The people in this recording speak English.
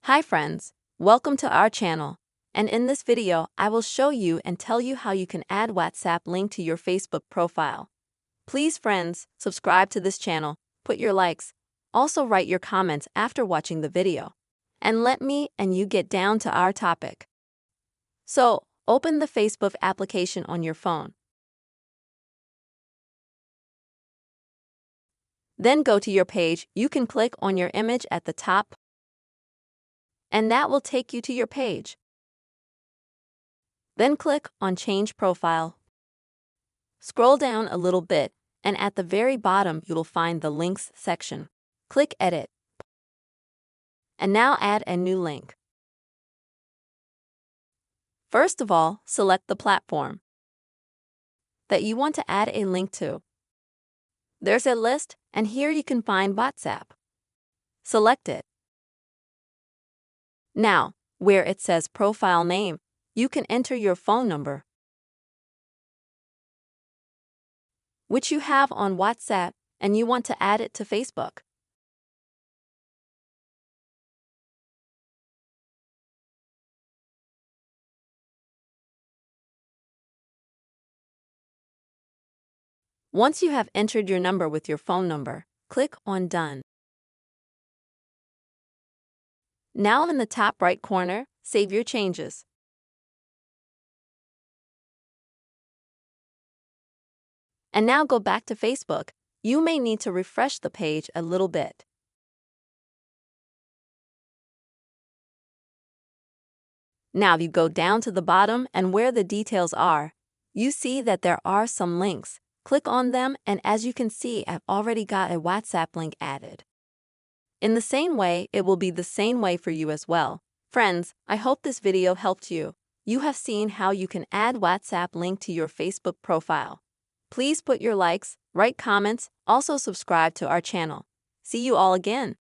Hi friends, welcome to our channel. And in this video, I will show you and tell you how you can add WhatsApp link to your Facebook profile. Please friends, subscribe to this channel, put your likes, also write your comments after watching the video. And let me and you get down to our topic. So, open the Facebook application on your phone. Then go to your page. You can click on your image at the top, and that will take you to your page. Then click on Change Profile. Scroll down a little bit, and at the very bottom you will find the Links section. Click Edit. And now add a new link. First of all, select the platform that you want to add a link to. There's a list, and here you can find WhatsApp. Select it. Now, where it says Profile Name, you can enter your phone number, which you have on WhatsApp, and you want to add it to Facebook. Once you have entered your number with your phone number, click on Done. Now in the top right corner, save your changes. And now go back to Facebook. You may need to refresh the page a little bit. Now you go down to the bottom, and where the details are, you see that there are some links. Click on them, and as you can see, I've already got a WhatsApp link added. In the same way, it will be the same way for you as well. Friends, I hope this video helped you. You have seen how you can add WhatsApp link to your Facebook profile. Please put your likes, write comments, also subscribe to our channel. See you all again.